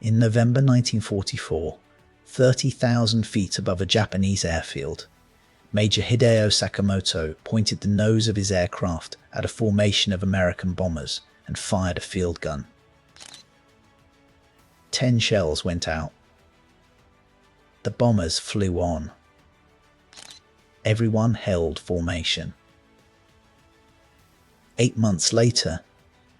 In November 1944, 30,000 feet above a Japanese airfield, Major Hideo Sakamoto pointed the nose of his aircraft at a formation of American bombers and fired a field gun. 10 shells went out. The bombers flew on. Everyone held formation. 8 months later,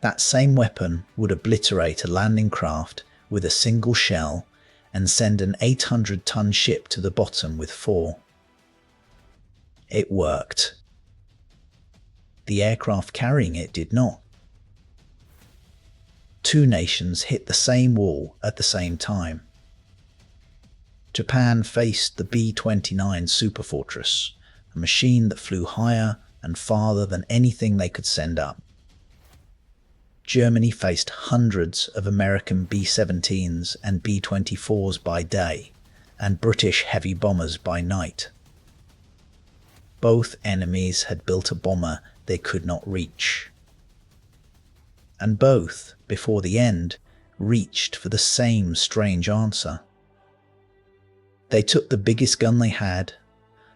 that same weapon would obliterate a landing craft with a single shell and send an 800-ton ship to the bottom with 4. It worked. The aircraft carrying it did not. 2 nations hit the same wall at the same time. Japan faced the B-29 Superfortress, a machine that flew higher and farther than anything they could send up. Germany faced hundreds of American B-17s and B-24s by day, and British heavy bombers by night. Both enemies had built a bomber they could not reach. And both, before the end, reached for the same strange answer. They took the biggest gun they had,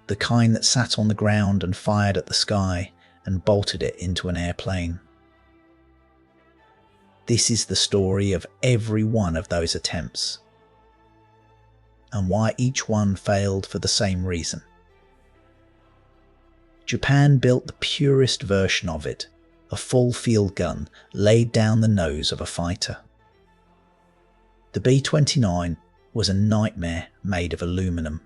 the kind that sat on the ground and fired at the sky, and bolted it into an airplane. This is the story of every one of those attempts, and why each one failed for the same reason. Japan built the purest version of it, a full field gun laid down the nose of a fighter. The B-29 was a nightmare made of aluminum.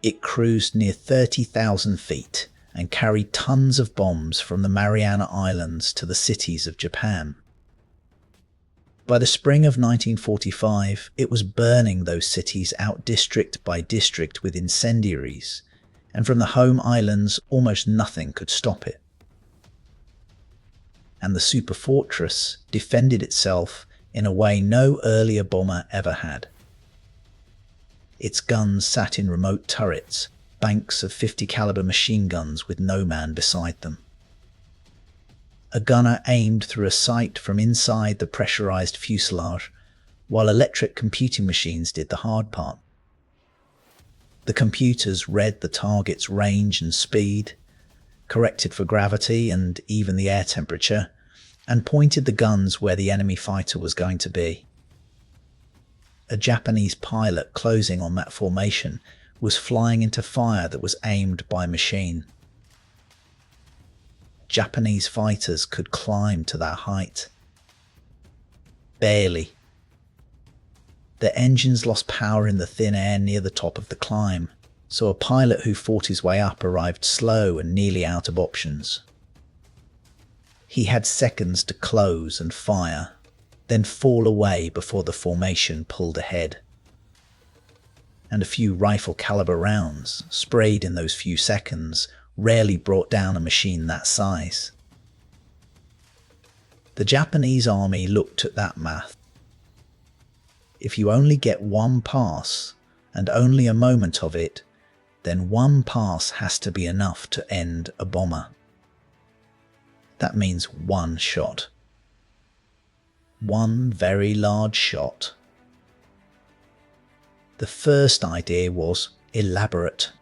It cruised near 30,000 feet and carried tons of bombs from the Mariana Islands to the cities of Japan. By the spring of 1945, it was burning those cities out district by district with incendiaries, and from the home islands almost nothing could stop it. And the superfortress defended itself in a way no earlier bomber ever had. Its guns sat in remote turrets, banks of 50 caliber machine guns with no man beside them. A gunner aimed through a sight from inside the pressurized fuselage, while electric computing machines did the hard part. The computers read the target's range and speed, corrected for gravity and even the air temperature, and pointed the guns where the enemy fighter was going to be. A Japanese pilot closing on that formation was flying into fire that was aimed by machine. Japanese fighters could climb to that height. Barely. Their engines lost power in the thin air near the top of the climb, so a pilot who fought his way up arrived slow and nearly out of options. He had seconds to close and fire, then fall away before the formation pulled ahead. And a few rifle caliber rounds, sprayed in those few seconds, rarely brought down a machine that size. The Japanese army looked at that math. If you only get one pass, and only a moment of it, then one pass has to be enough to end a bomber. That means one shot. One very large shot. The first idea was elaborate.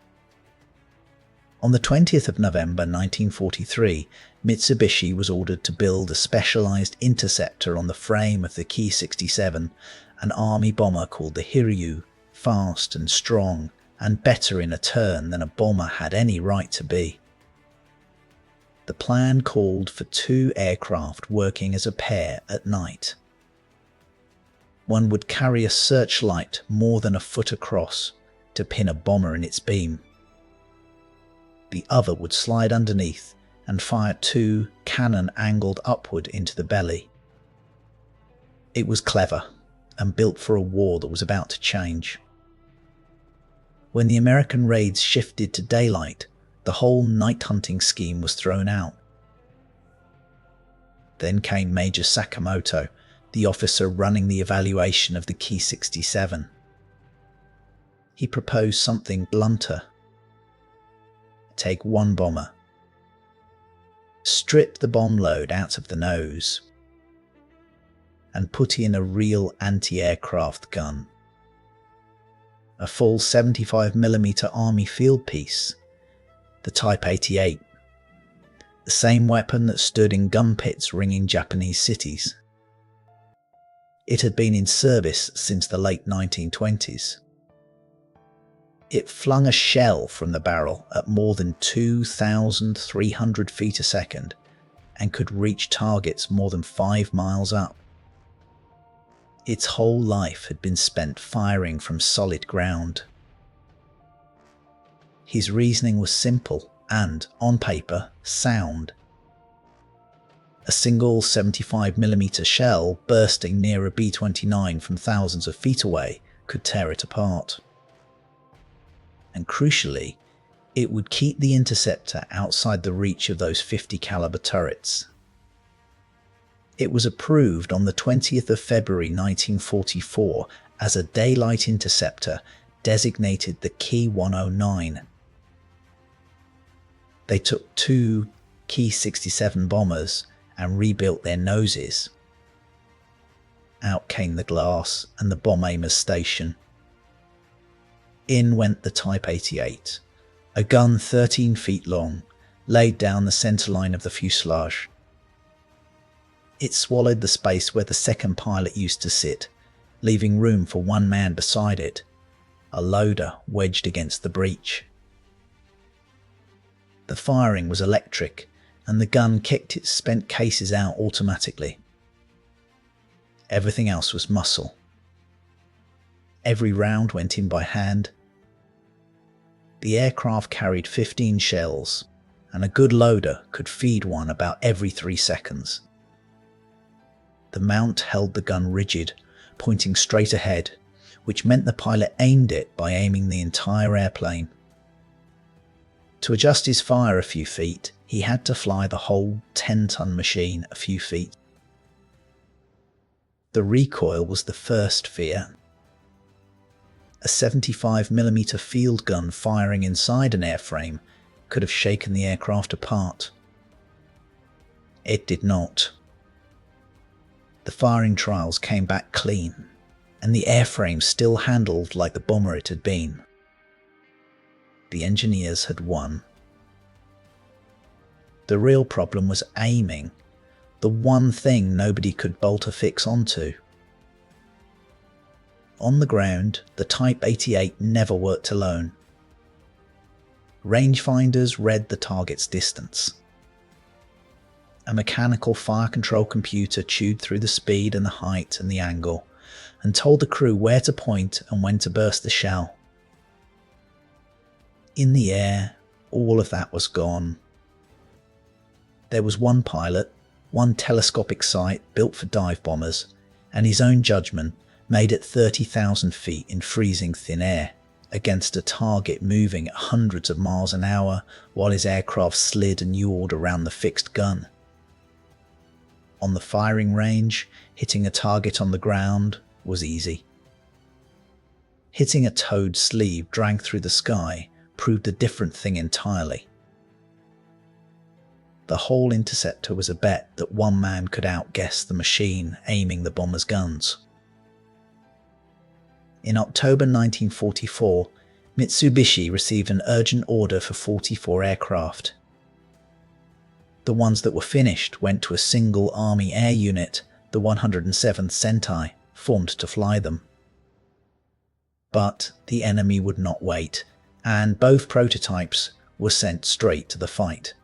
On the 20th of November 1943, Mitsubishi was ordered to build a specialized interceptor on the frame of the Ki-67, an army bomber called the Hiryu, fast and strong, and better in a turn than a bomber had any right to be. The plan called for 2 aircraft working as a pair at night. One would carry a searchlight more than a foot across to pin a bomber in its beam. The other would slide underneath and fire 2 cannon angled upward into the belly. It was clever and built for a war that was about to change. When the American raids shifted to daylight, the whole night hunting scheme was thrown out. Then came Major Sakamoto, the officer running the evaluation of the Ki-67. He proposed something blunter. Take 1 bomber. Strip the bomb load out of the nose. and put in a real anti-aircraft gun. A full 75mm Army field piece, the Type 88, the same weapon that stood in gun pits ringing Japanese cities. It had been in service since the late 1920s. It flung a shell from the barrel at more than 2,300 feet a second and could reach targets more than 5 miles up. Its whole life had been spent firing from solid ground. His reasoning was simple and, on paper, sound. A single 75mm shell bursting near a B-29 from thousands of feet away could tear it apart. And crucially, it would keep the interceptor outside the reach of those 50 caliber turrets. It was approved on the 20th of February 1944 as a daylight interceptor designated the Key 109. They took 2 Key 67 bombers and rebuilt their noses. Out came the glass and the bomb aimer's station. In went the Type 88, a gun 13 feet long, laid down the centre line of the fuselage. It swallowed the space where the second pilot used to sit, leaving room for one man beside it, a loader wedged against the breech. The firing was electric, and the gun kicked its spent cases out automatically. Everything else was muscle. Every round went in by hand. The aircraft carried 15 shells, and a good loader could feed one about every 3 seconds. The mount held the gun rigid, pointing straight ahead, which meant the pilot aimed it by aiming the entire airplane. To adjust his fire a few feet, he had to fly the whole 10-ton machine a few feet. The recoil was the first fear. A 75mm field gun firing inside an airframe could have shaken the aircraft apart. It did not. The firing trials came back clean, and the airframe still handled like the bomber it had been. The engineers had won. The real problem was aiming, the one thing nobody could bolt a fix onto. On the ground, the Type 88 never worked alone. Rangefinders read the target's distance. A mechanical fire control computer chewed through the speed and the height and the angle, and told the crew where to point and when to burst the shell. In the air, all of that was gone. There was one pilot, one telescopic sight built for dive bombers, and his own judgment made at 30,000 feet in freezing thin air, against a target moving at hundreds of miles an hour while his aircraft slid and yawed around the fixed gun. On the firing range, hitting a target on the ground was easy. Hitting a towed sleeve dragged through the sky proved a different thing entirely. The whole interceptor was a bet that one man could outguess the machine aiming the bomber's guns. In October 1944, Mitsubishi received an urgent order for 44 aircraft. The ones that were finished went to a single Army air unit, the 107th Sentai, formed to fly them. But the enemy would not wait, and both prototypes were sent straight to the fight.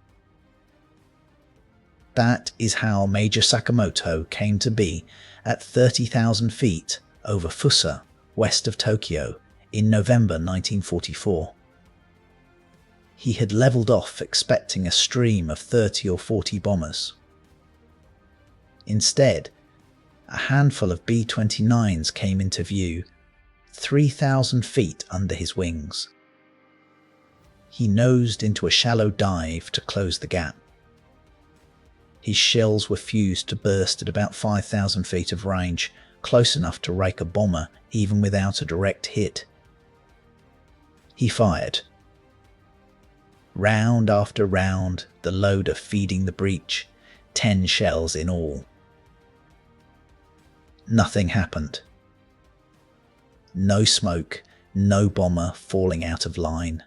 That is how Major Sakamoto came to be at 30,000 feet over Fusa, west of Tokyo, in November 1944. He had levelled off expecting a stream of 30 or 40 bombers. Instead, a handful of B-29s came into view, 3,000 feet under his wings. He nosed into a shallow dive to close the gap. His shells were fused to burst at about 5,000 feet of range, close enough to rake a bomber even without a direct hit. He fired. Round after round, the loader feeding the breech, 10 shells in all. nothing happened. No smoke, no bomber falling out of line.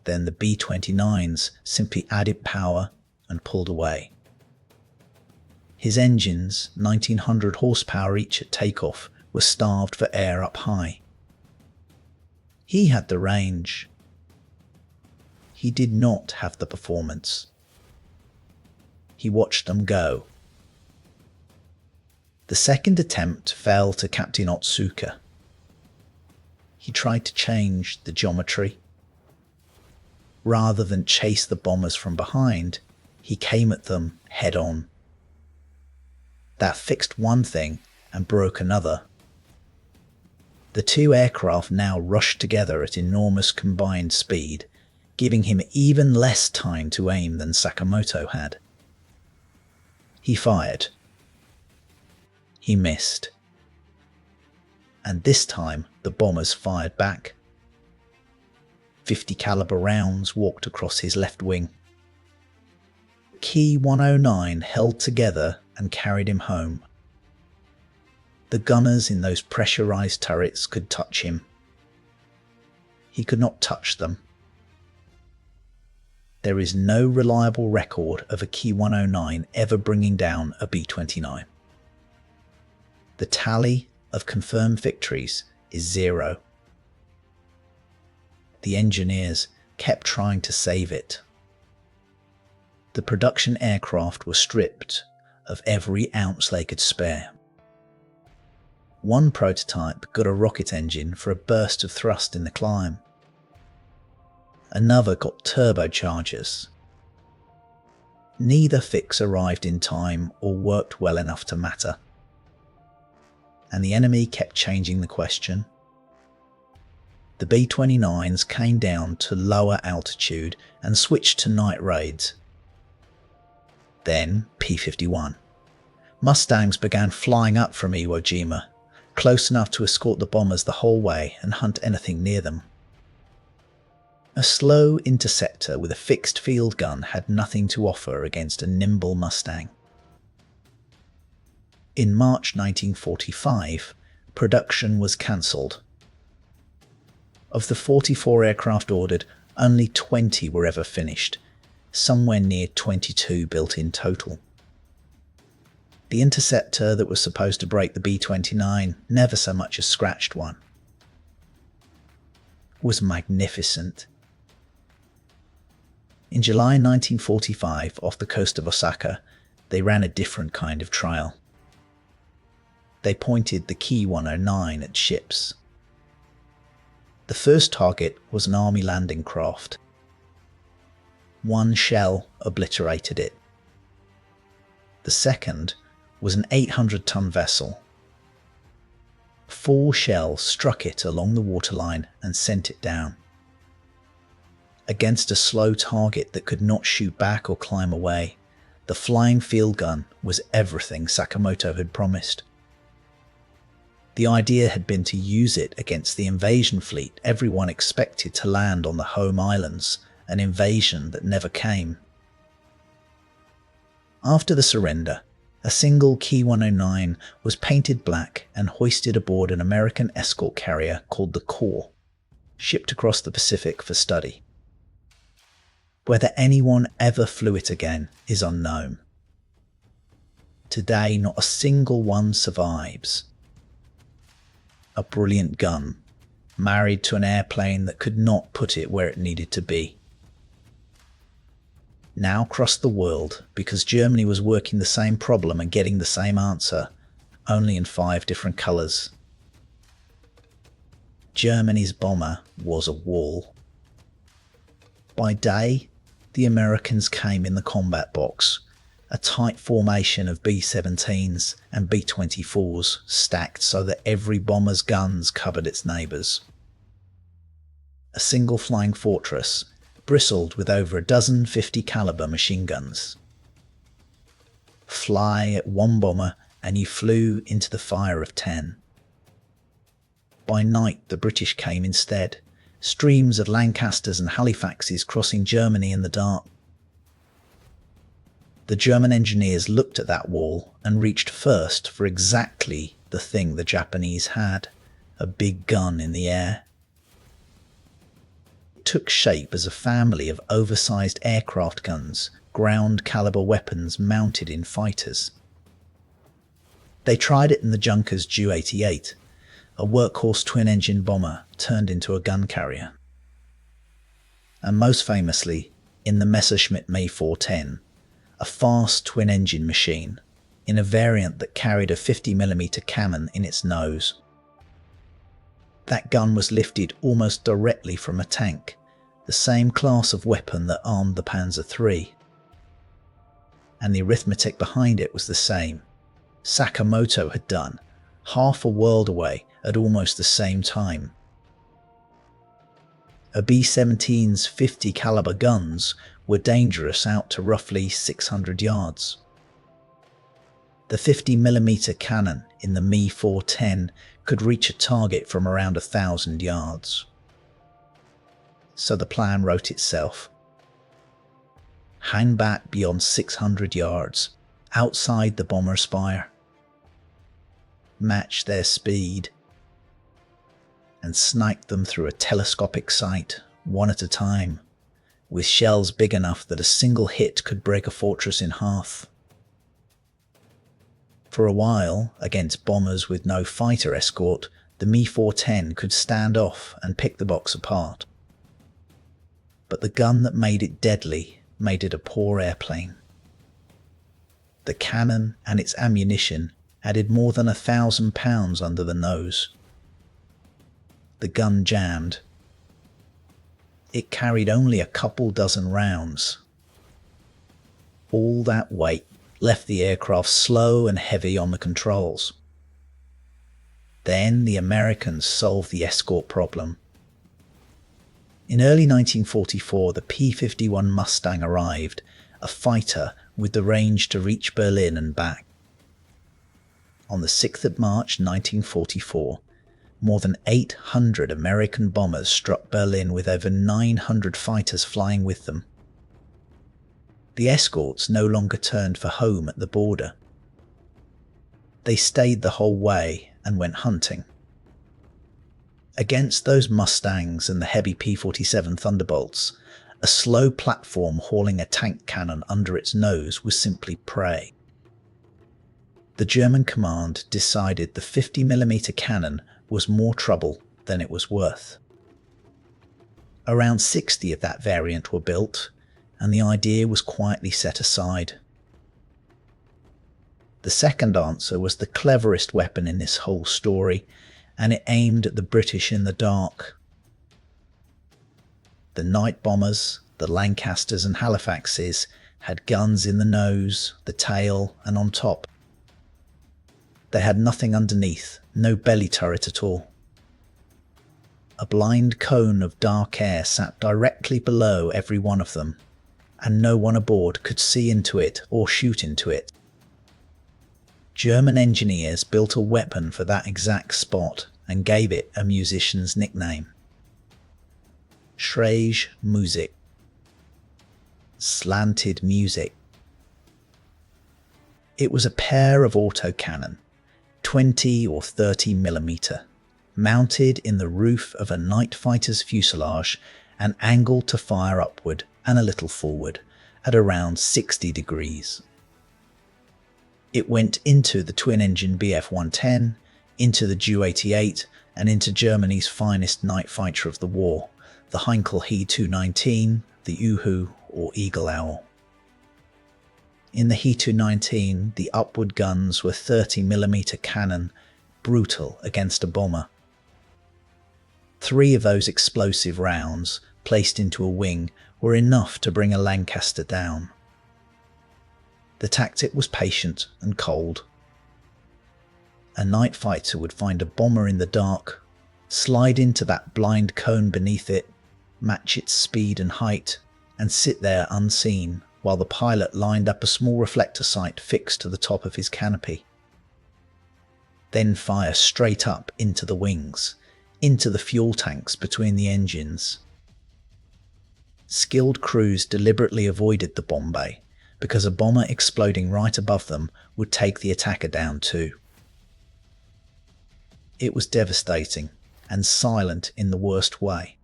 Then the B-29s simply added power and pulled away. His engines, 1900 horsepower each at takeoff, were starved for air up high. He had the range. He did not have the performance. He watched them go. The second attempt fell to Captain Otsuka. He tried to change the geometry. Rather than chase the bombers from behind, he came at them head on. That fixed one thing and broke another. The two aircraft now rushed together at enormous combined speed, giving him even less time to aim than Sakamoto had. He fired. He missed. And this time the bombers fired back. 50 caliber rounds walked across his left wing. Key 109 held together and carried him home. The gunners in those pressurized turrets could touch him. He could not touch them. There is no reliable record of a Key 109 ever bringing down a B-29. The tally of confirmed victories is 0. The engineers kept trying to save it. The production aircraft were stripped of every ounce they could spare. One prototype got a rocket engine for a burst of thrust in the climb. Another got turbochargers. Neither fix arrived in time or worked well enough to matter. And the enemy kept changing the question. The B-29s came down to lower altitude and switched to night raids. Then P-51. Mustangs began flying up from Iwo Jima, close enough to escort the bombers the whole way and hunt anything near them. A slow interceptor with a fixed field gun had nothing to offer against a nimble Mustang. In March 1945, production was cancelled. Of the 44 aircraft ordered, only 20 were ever finished, somewhere near 22 built in total. The interceptor that was supposed to break the B-29 never so much as scratched one. Was magnificent. In July 1945, off the coast of Osaka, they ran a different kind of trial. They pointed the Key 109 at ships. The first target was an army landing craft. One shell obliterated it. The second was an 800-ton vessel. 4 shells struck it along the waterline and sent it down. Against a slow target that could not shoot back or climb away, the flying field gun was everything Sakamoto had promised. The idea had been to use it against the invasion fleet everyone expected to land on the home islands, an invasion that never came. After the surrender, a single Key 109 was painted black and hoisted aboard an American escort carrier called the Corps, shipped across the Pacific for study. Whether anyone ever flew it again is unknown. Today, not a single one survives. A brilliant gun, married to an airplane that could not put it where it needed to be. Now crossed the world because Germany was working the same problem and getting the same answer, only in 5 different colours. Germany's bomber was a wall. By day, the Americans came in the combat box, a tight formation of B-17s and B-24s stacked so that every bomber's guns covered its neighbours. A single flying fortress bristled with over a dozen 50 caliber machine guns. Fly at one bomber and you flew into the fire of 10. By night the British came instead, streams of Lancasters and Halifaxes crossing Germany in the dark. The German engineers looked at that wall and reached first for exactly the thing the Japanese had: a big gun in the air. It took shape as a family of oversized aircraft guns, ground caliber weapons mounted in fighters. They tried it in the Junkers Ju-88, a workhorse twin-engine bomber turned into a gun carrier. And most famously, in the Messerschmitt May 410, a fast twin-engine machine, in a variant that carried a 50mm cannon in its nose. That gun was lifted almost directly from a tank, the same class of weapon that armed the Panzer III. And the arithmetic behind it was the same. Sakamoto had done, half a world away at almost the same time. A B-17's 50 caliber guns were dangerous out to roughly 600 yards. The 50mm cannon in the Me 410 could reach a target from around 1,000 yards. So the plan wrote itself. Hang back beyond 600 yards, outside the bomber's spire. Match their speed, and snipe them through a telescopic sight, one at a time, with shells big enough that a single hit could break a fortress in half. For a while, against bombers with no fighter escort, the Me 410 could stand off and pick the box apart. But the gun that made it deadly made it a poor airplane. The cannon and its ammunition added more than 1,000 pounds under the nose. The gun jammed. It carried only a couple dozen rounds. All that weight left the aircraft slow and heavy on the controls. Then the Americans solved the escort problem. In early 1944, the P-51 Mustang arrived, a fighter with the range to reach Berlin and back. On the 6th of March 1944, more than 800 American bombers struck Berlin with over 900 fighters flying with them. The escorts no longer turned for home at the border. They stayed the whole way and went hunting. Against those Mustangs and the heavy P-47 Thunderbolts, a slow platform hauling a tank cannon under its nose was simply prey. The German command decided the 50mm cannon was more trouble than it was worth. Around 60 of that variant were built, and the idea was quietly set aside. The second answer was the cleverest weapon in this whole story, and it aimed at the British in the dark. The night bombers, the Lancasters and Halifaxes, had guns in the nose, the tail, and on top. They had nothing underneath, no belly turret at all. A blind cone of dark air sat directly below every one of them, and no one aboard could see into it or shoot into it. German engineers built a weapon for that exact spot and gave it a musician's nickname. Schraege Musik. Slanted music. It was a pair of autocannon, 20 or 30mm, mounted in the roof of a night fighter's fuselage and angled to fire upward and a little forward at around 60 degrees. It went into the twin-engine Bf-110, into the Ju-88, and into Germany's finest night fighter of the war, the Heinkel He-219, the Uhu or Eagle Owl. In the He-219, the upward guns were 30mm cannon, brutal against a bomber. 3 of those explosive rounds, placed into a wing, were enough to bring a Lancaster down. The tactic was patient and cold. A night fighter would find a bomber in the dark, slide into that blind cone beneath it, match its speed and height, and sit there unseen while the pilot lined up a small reflector sight fixed to the top of his canopy. Then fire straight up into the wings, into the fuel tanks between the engines. Skilled crews deliberately avoided the bomb bay, because a bomber exploding right above them would take the attacker down too. It was devastating and silent in the worst way.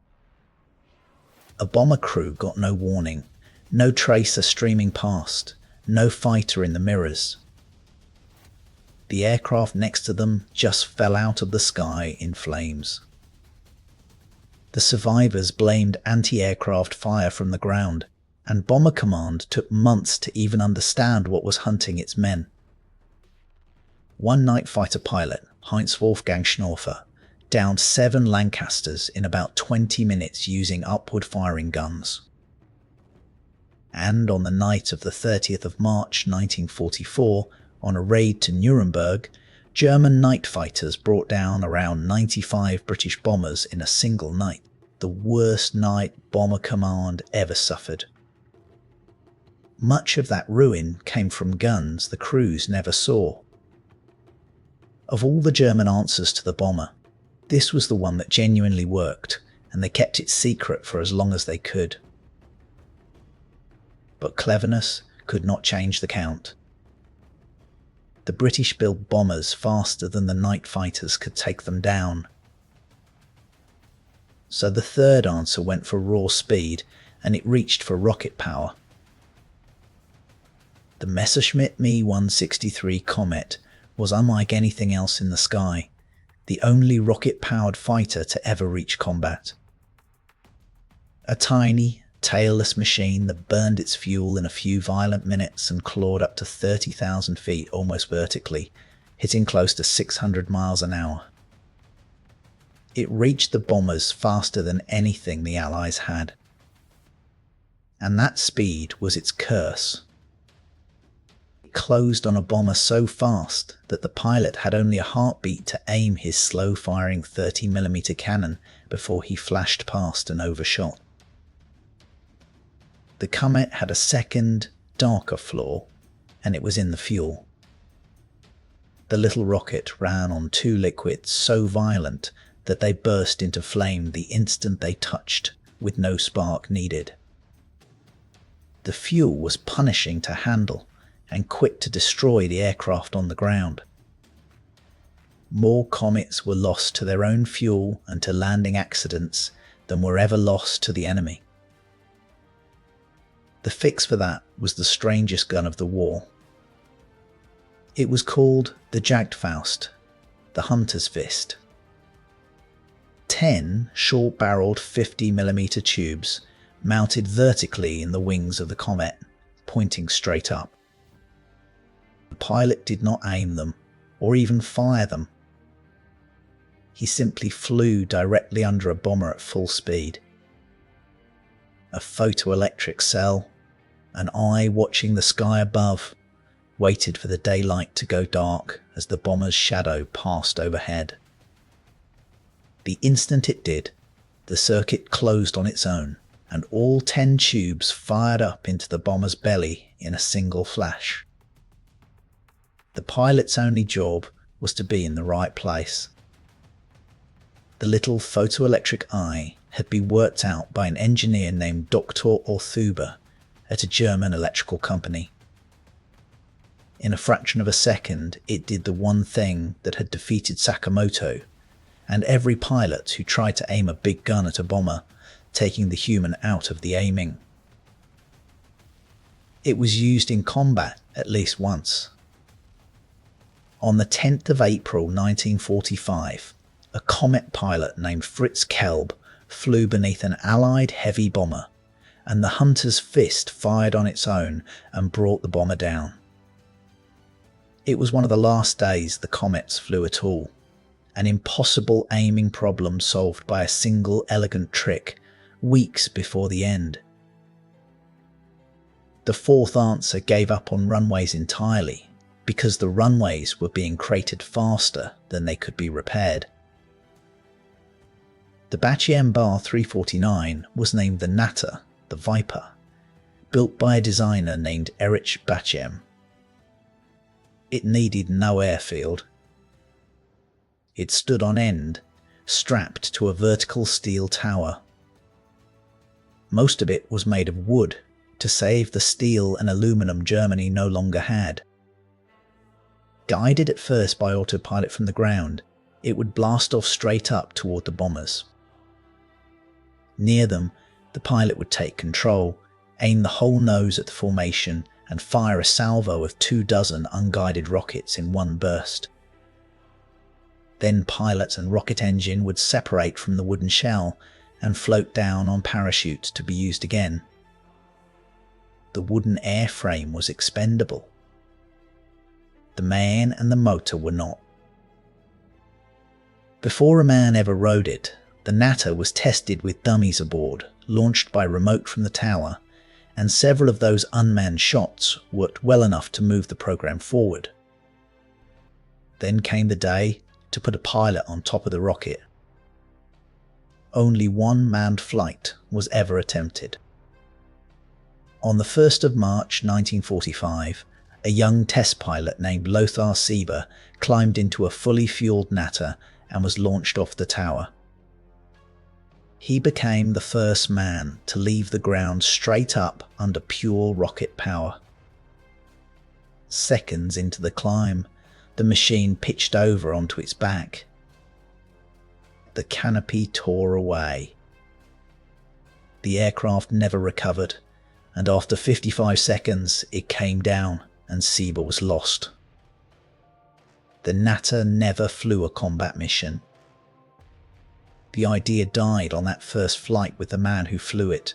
A bomber crew got no warning, no tracer streaming past, no fighter in the mirrors. The aircraft next to them just fell out of the sky in flames. The survivors blamed anti-aircraft fire from the ground, and Bomber Command took months to even understand what was hunting its men. One night fighter pilot, Heinz Wolfgang Schnorfer, downed 7 Lancasters in about 20 minutes using upward-firing guns. And on the night of the 30th of March 1944, on a raid to Nuremberg, German night fighters brought down around 95 British bombers in a single night, the worst night Bomber Command ever suffered. Much of that ruin came from guns the crews never saw. Of all the German answers to the bomber, this was the one that genuinely worked, and they kept it secret for as long as they could. But cleverness could not change the count. The British built bombers faster than the night fighters could take them down. So the third answer went for raw speed, and it reached for rocket power. The Messerschmitt Me 163 Komet was unlike anything else in the sky, the only rocket-powered fighter to ever reach combat. A tiny, tailless machine that burned its fuel in a few violent minutes and clawed up to 30,000 feet almost vertically, hitting close to 600 miles an hour. It reached the bombers faster than anything the Allies had. And that speed was its curse. It closed on a bomber so fast that the pilot had only a heartbeat to aim his slow-firing 30mm cannon before he flashed past and overshot. The Komet had a second, darker flaw, and it was in the fuel. The little rocket ran on 2 liquids so violent that they burst into flame the instant they touched, with no spark needed. The fuel was punishing to handle and quick to destroy the aircraft on the ground. More Komets were lost to their own fuel and to landing accidents than were ever lost to the enemy. The fix for that was the strangest gun of the war. It was called the Jagdfaust, the Hunter's Fist. 10 short-barreled 50mm tubes mounted vertically in the wings of the Komet, pointing straight up. The pilot did not aim them, or even fire them. He simply flew directly under a bomber at full speed. A photoelectric cell, an eye watching the sky above, waited for the daylight to go dark as the bomber's shadow passed overhead. The instant it did, the circuit closed on its own, and all 10 tubes fired up into the bomber's belly in a single flash. The pilot's only job was to be in the right place. The little photoelectric eye had been worked out by an engineer named Dr. Orthuber at a German electrical company. In a fraction of a second, it did the one thing that had defeated Sakamoto and every pilot who tried to aim a big gun at a bomber, taking the human out of the aiming. It was used in combat at least once. On the 10th of April 1945, a Komet pilot named Fritz Kelb flew beneath an Allied heavy bomber, and the Hunter's Fist fired on its own and brought the bomber down. It was one of the last days the Komets flew at all, an impossible aiming problem solved by a single elegant trick, weeks before the end. The fourth answer gave up on runways entirely, because the runways were being cratered faster than they could be repaired. The Bachiem Bar 349 was named the Natter, the Viper, built by a designer named Erich Bachiem. It needed no airfield. It stood on end, strapped to a vertical steel tower. Most of it was made of wood, to save the steel and aluminum Germany no longer had. Guided at first by autopilot from the ground, it would blast off straight up toward the bombers. Near them, the pilot would take control, aim the whole nose at the formation, and fire a salvo of 24 unguided rockets in one burst. Then pilot and rocket engine would separate from the wooden shell and float down on parachutes to be used again. The wooden airframe was expendable. The man and the motor were not. Before a man ever rode it, the Natter was tested with dummies aboard, launched by remote from the tower, and several of those unmanned shots worked well enough to move the program forward. Then came the day to put a pilot on top of the rocket. Only one manned flight was ever attempted. On the 1st of March 1945, a young test pilot named Lothar Sieber climbed into a fully fueled Natter and was launched off the tower. He became the first man to leave the ground straight up under pure rocket power. Seconds into the climb, the machine pitched over onto its back. The canopy tore away. The aircraft never recovered, and after 55 seconds it came down and Sieber was lost. The Natter never flew a combat mission. The idea died on that first flight with the man who flew it.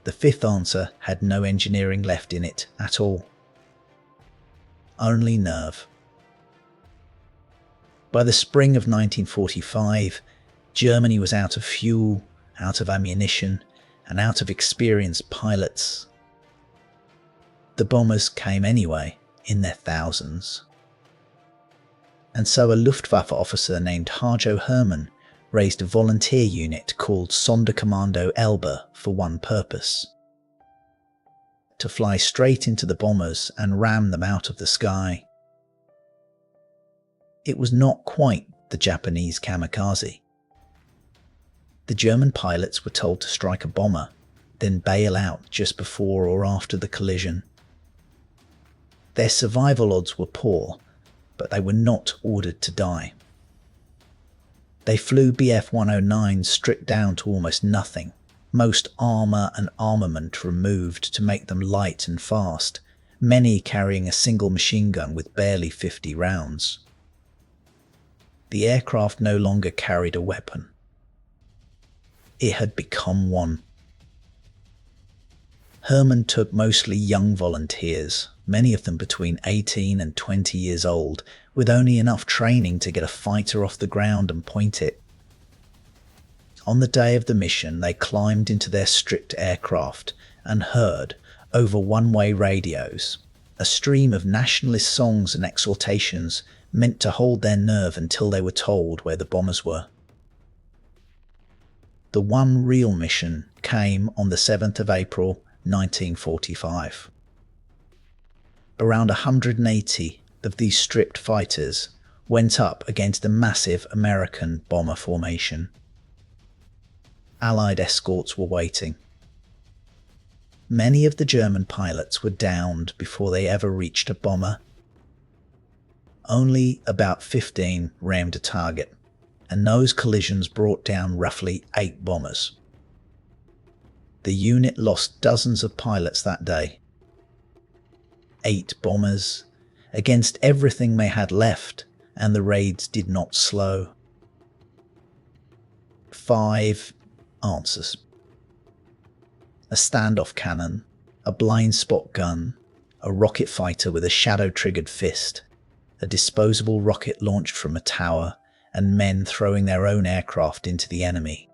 The fifth answer had no engineering left in it at all. Only nerve. By the spring of 1945, Germany was out of fuel, out of ammunition, and out of experienced pilots. The bombers came anyway, in their thousands. And so a Luftwaffe officer named Harjo Hermann raised a volunteer unit called Sonderkommando Elbe for one purpose: to fly straight into the bombers and ram them out of the sky. It was not quite the Japanese kamikaze. The German pilots were told to strike a bomber, then bail out just before or after the collision. Their survival odds were poor, but they were not ordered to die. They flew Bf-109s stripped down to almost nothing, most armour and armament removed to make them light and fast, many carrying a single machine gun with barely 50 rounds. The aircraft no longer carried a weapon. It had become one. Hermann took mostly young volunteers, many of them between 18 and 20 years old, with only enough training to get a fighter off the ground and point it. On the day of the mission, they climbed into their stripped aircraft and heard, over one-way radios, a stream of nationalist songs and exhortations meant to hold their nerve until they were told where the bombers were. The one real mission came on the 7th of April 1945. Around 180 of these stripped fighters went up against a massive American bomber formation. Allied escorts were waiting. Many of the German pilots were downed before they ever reached a bomber. Only about 15 rammed a target, and those collisions brought down roughly 8 bombers. The unit lost dozens of pilots that day. 8 bombers against everything they had left, and the raids did not slow. 5 answers: a standoff cannon, a blind spot gun, a rocket fighter with a shadow-triggered fist, a disposable rocket launched from a tower, and men throwing their own aircraft into the enemy.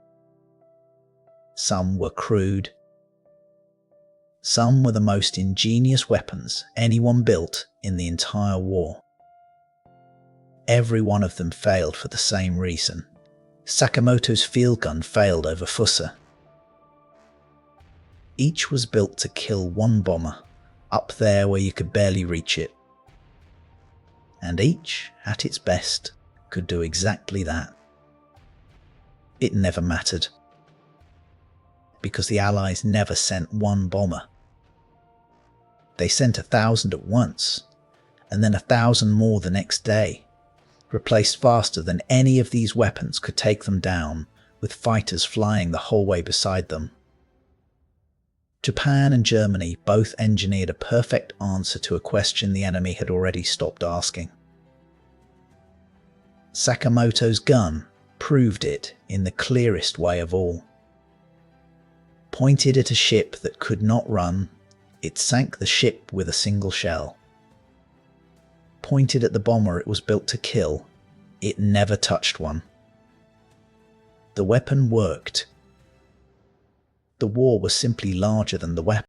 Some were crude. Some were the most ingenious weapons anyone built in the entire war. Every one of them failed for the same reason. Sakamoto's field gun failed over Fusse. Each was built to kill one bomber, up there where you could barely reach it. And each, at its best, could do exactly that. It never mattered. because the Allies never sent one bomber. They sent 1,000 at once, and then 1,000 more the next day, replaced faster than any of these weapons could take them down, with fighters flying the whole way beside them. Japan and Germany both engineered a perfect answer to a question the enemy had already stopped asking. Sakamoto's gun proved it in the clearest way of all. Pointed at a ship that could not run, it sank the ship with a single shell. Pointed at the bomber it was built to kill, it never touched one. The weapon worked. The war was simply larger than the weapon.